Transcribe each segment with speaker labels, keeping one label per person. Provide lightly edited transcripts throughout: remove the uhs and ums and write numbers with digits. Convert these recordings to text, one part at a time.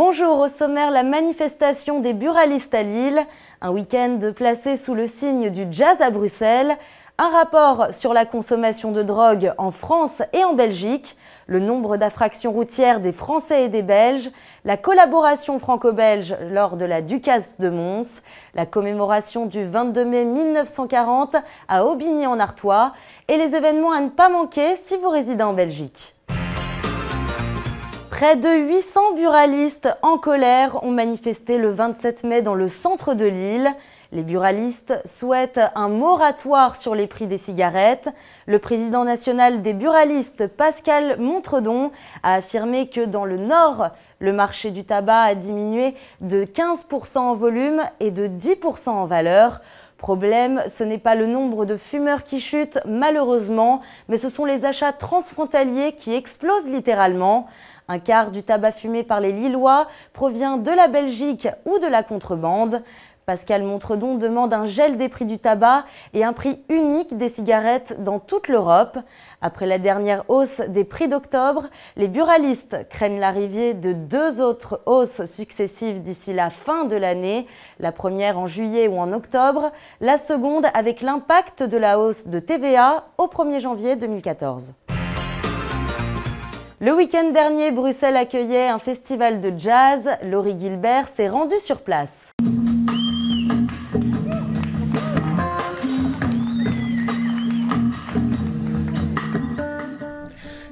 Speaker 1: Bonjour, au sommaire, la manifestation des buralistes à Lille, un week-end placé sous le signe du jazz à Bruxelles, un rapport sur la consommation de drogue en France et en Belgique, le nombre d'infractions routières des Français et des Belges, la collaboration franco-belge lors de la Ducasse de Mons, la commémoration du 22 mai 1940 à Aubigny-en-Artois et les événements à ne pas manquer si vous résidez en Belgique. Près de 800 buralistes en colère ont manifesté le 27 mai dans le centre de Lille. Les buralistes souhaitent un moratoire sur les prix des cigarettes. Le président national des buralistes, Pascal Montredon, a affirmé que dans le Nord, le marché du tabac a diminué de 15% en volume et de 10% en valeur. Problème, ce n'est pas le nombre de fumeurs qui chute, malheureusement, mais ce sont les achats transfrontaliers qui explosent littéralement. Un quart du tabac fumé par les Lillois provient de la Belgique ou de la contrebande. Pascal Montredon demande un gel des prix du tabac et un prix unique des cigarettes dans toute l'Europe. Après la dernière hausse des prix d'octobre, les buralistes craignent l'arrivée de deux autres hausses successives d'ici la fin de l'année. La première en juillet ou en octobre, la seconde avec l'impact de la hausse de TVA au 1er janvier 2014. Le week-end dernier, Bruxelles accueillait un festival de jazz. Laurie Gilbert s'est rendue sur place.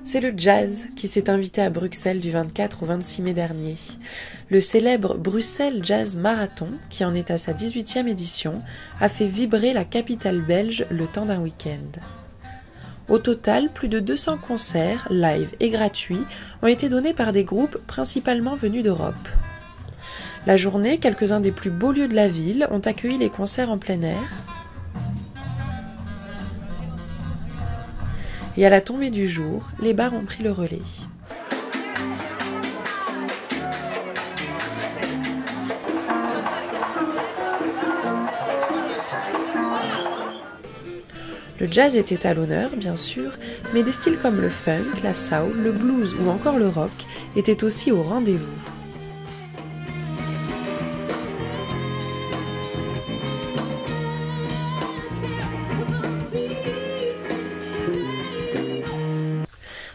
Speaker 2: C'est le jazz qui s'est invité à Bruxelles du 24 au 26 mai dernier. Le célèbre Bruxelles Jazz Marathon, qui en est à sa 18e édition, a fait vibrer la capitale belge le temps d'un week-end. Au total, plus de 200 concerts, live et gratuits, ont été donnés par des groupes principalement venus d'Europe. La journée, quelques-uns des plus beaux lieux de la ville ont accueilli les concerts en plein air. Et à la tombée du jour, les bars ont pris le relais. Le jazz était à l'honneur, bien sûr, mais des styles comme le funk, la soul, le blues ou encore le rock étaient aussi au rendez-vous.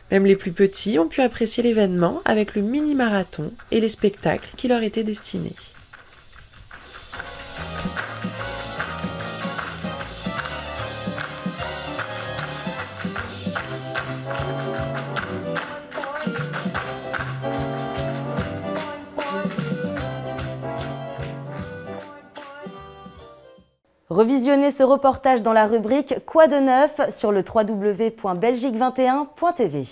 Speaker 2: Même les plus petits ont pu apprécier l'événement avec le mini-marathon et les spectacles qui leur étaient destinés.
Speaker 1: Revisionnez ce reportage dans la rubrique « Quoi de neuf » sur le www.belgique21.tv.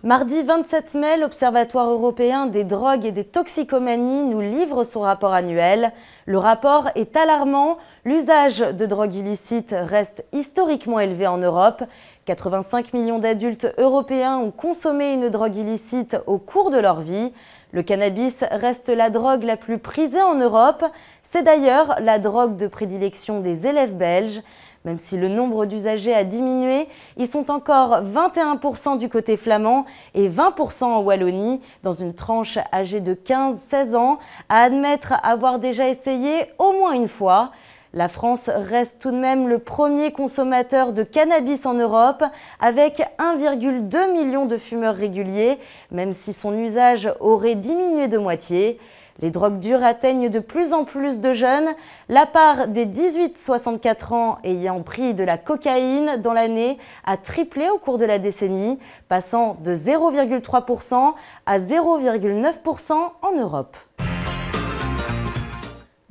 Speaker 1: Mardi 27 mai, l'Observatoire européen des drogues et des toxicomanies nous livre son rapport annuel. Le rapport est alarmant. L'usage de drogues illicites reste historiquement élevé en Europe. 85 millions d'adultes européens ont consommé une drogue illicite au cours de leur vie. Le cannabis reste la drogue la plus prisée en Europe. C'est d'ailleurs la drogue de prédilection des élèves belges. Même si le nombre d'usagers a diminué, ils sont encore 21% du côté flamand et 20% en Wallonie, dans une tranche âgée de 15-16 ans, à admettre avoir déjà essayé au moins une fois. La France reste tout de même le premier consommateur de cannabis en Europe, avec 1,2 million de fumeurs réguliers, même si son usage aurait diminué de moitié. Les drogues dures atteignent de plus en plus de jeunes. La part des 18-64 ans ayant pris de la cocaïne dans l'année a triplé au cours de la décennie, passant de 0,3% à 0,9% en Europe.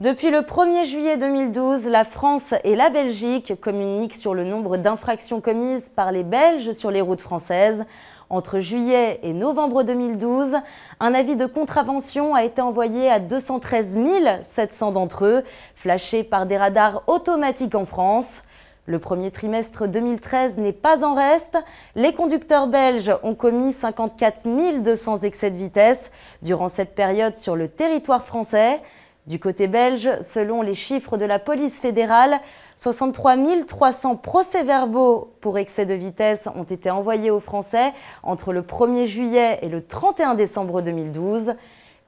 Speaker 1: Depuis le 1er juillet 2012, la France et la Belgique communiquent sur le nombre d'infractions commises par les Belges sur les routes françaises. Entre juillet et novembre 2012, un avis de contravention a été envoyé à 213 700 d'entre eux, flashés par des radars automatiques en France. Le premier trimestre 2013 n'est pas en reste. Les conducteurs belges ont commis 54 200 excès de vitesse durant cette période sur le territoire français. Du côté belge, selon les chiffres de la police fédérale, 63 300 procès-verbaux pour excès de vitesse ont été envoyés aux Français entre le 1er juillet et le 31 décembre 2012.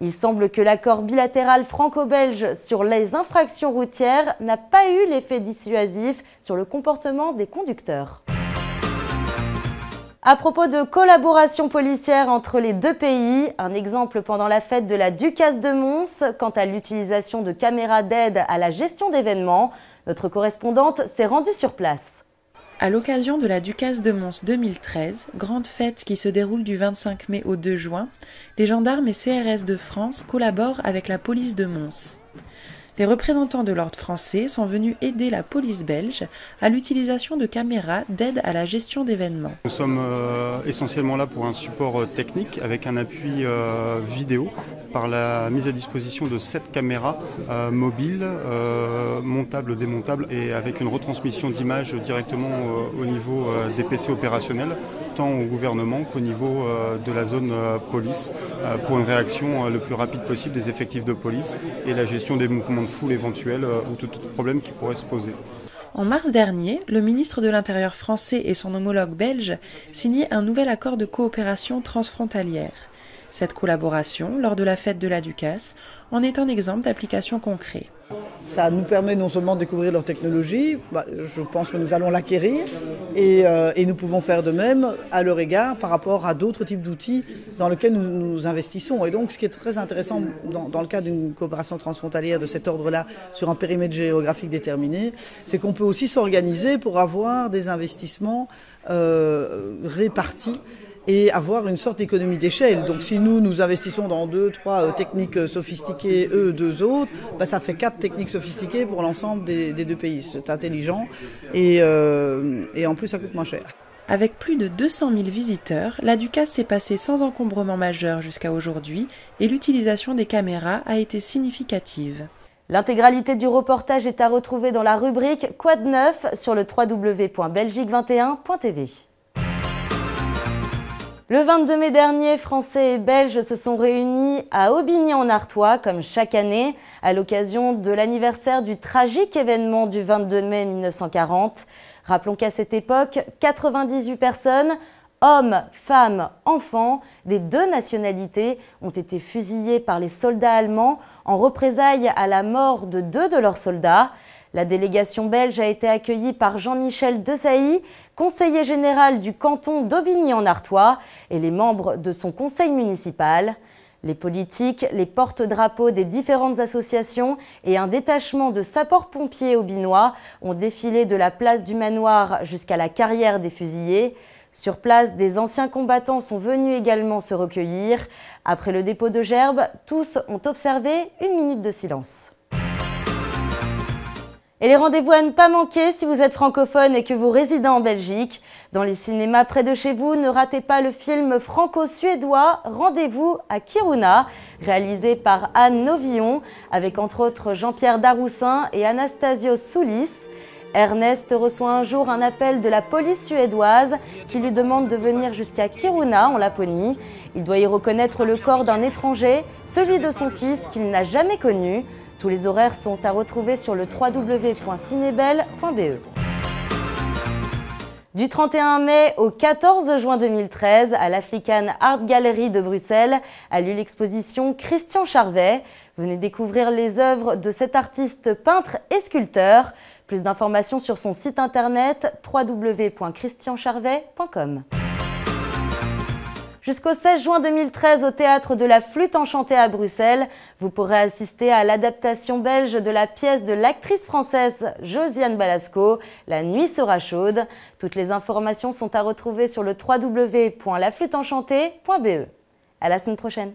Speaker 1: Il semble que l'accord bilatéral franco-belge sur les infractions routières n'a pas eu l'effet dissuasif sur le comportement des conducteurs. À propos de collaboration policière entre les deux pays, un exemple pendant la fête de la Ducasse de Mons, quant à l'utilisation de caméras d'aide à la gestion d'événements, notre correspondante s'est rendue sur place.
Speaker 2: À l'occasion de la Ducasse de Mons 2013, grande fête qui se déroule du 25 mai au 2 juin, les gendarmes et CRS de France collaborent avec la police de Mons. Les représentants de l'ordre français sont venus aider la police belge à l'utilisation de caméras d'aide à la gestion d'événements.
Speaker 3: Nous sommes essentiellement là pour un support technique avec un appui vidéo par la mise à disposition de 7 caméras mobiles, montables, démontables et avec une retransmission d'images directement au niveau des PC opérationnels, tant au gouvernement qu'au niveau de la zone police, pour une réaction le plus rapide possible des effectifs de police et la gestion des mouvements de foule éventuels ou tout problème qui pourrait se poser.
Speaker 2: En mars dernier, le ministre de l'Intérieur français et son homologue belge signaient un nouvel accord de coopération transfrontalière. Cette collaboration, lors de la fête de la Ducasse, en est un exemple d'application concret.
Speaker 4: Ça nous permet non seulement de découvrir leur technologie, je pense que nous allons l'acquérir et nous pouvons faire de même à leur égard par rapport à d'autres types d'outils dans lesquels nous investissons. Et donc ce qui est très intéressant dans le cas d'une coopération transfrontalière de cet ordre-là sur un périmètre géographique déterminé, c'est qu'on peut aussi s'organiser pour avoir des investissements répartis et avoir une sorte d'économie d'échelle. Donc si nous investissons dans 2, 3 techniques sophistiquées, eux 2 autres, ça fait 4 techniques sophistiquées pour l'ensemble des 2 pays. C'est intelligent et en plus ça coûte moins cher.
Speaker 2: Avec plus de 200 000 visiteurs, la Ducasse s'est passée sans encombrement majeur jusqu'à aujourd'hui et l'utilisation des caméras a été significative.
Speaker 1: L'intégralité du reportage est à retrouver dans la rubrique Quoi de neuf sur le www.belgique21.tv. Le 22 mai dernier, Français et Belges se sont réunis à Aubigny-en-Artois, comme chaque année, à l'occasion de l'anniversaire du tragique événement du 22 mai 1940. Rappelons qu'à cette époque, 98 personnes, hommes, femmes, enfants, des 2 nationalités, ont été fusillées par les soldats allemands en représailles à la mort de 2 de leurs soldats. La délégation belge a été accueillie par Jean-Michel Desailly, conseiller général du canton d'Aubigny-en-Artois, et les membres de son conseil municipal. Les politiques, les porte-drapeaux des différentes associations et un détachement de sapeurs-pompiers aubignois ont défilé de la place du Manoir jusqu'à la carrière des fusillés. Sur place, des anciens combattants sont venus également se recueillir. Après le dépôt de gerbes, tous ont observé 1 minute de silence. Et les rendez-vous à ne pas manquer si vous êtes francophone et que vous résidez en Belgique. Dans les cinémas près de chez vous, ne ratez pas le film franco-suédois Rendez-vous à Kiruna, réalisé par Anne Novillon, avec entre autres Jean-Pierre Daroussin et Anastasios Soulis. Ernest reçoit un jour un appel de la police suédoise qui lui demande de venir jusqu'à Kiruna, en Laponie. Il doit y reconnaître le corps d'un étranger, celui de son fils qu'il n'a jamais connu. Tous les horaires sont à retrouver sur le www.cinebel.be. Du 31 mai au 14 juin 2013, à l'African Art Gallery de Bruxelles, a lieu l'exposition Christian Charvet. Venez découvrir les œuvres de cet artiste peintre et sculpteur. Plus d'informations sur son site internet www.christiancharvet.com. Jusqu'au 16 juin 2013, au Théâtre de la Flûte Enchantée à Bruxelles, vous pourrez assister à l'adaptation belge de la pièce de l'actrice française Josiane Balasco, La nuit sera chaude. Toutes les informations sont à retrouver sur le www.laflûteenchantée.be. À la semaine prochaine.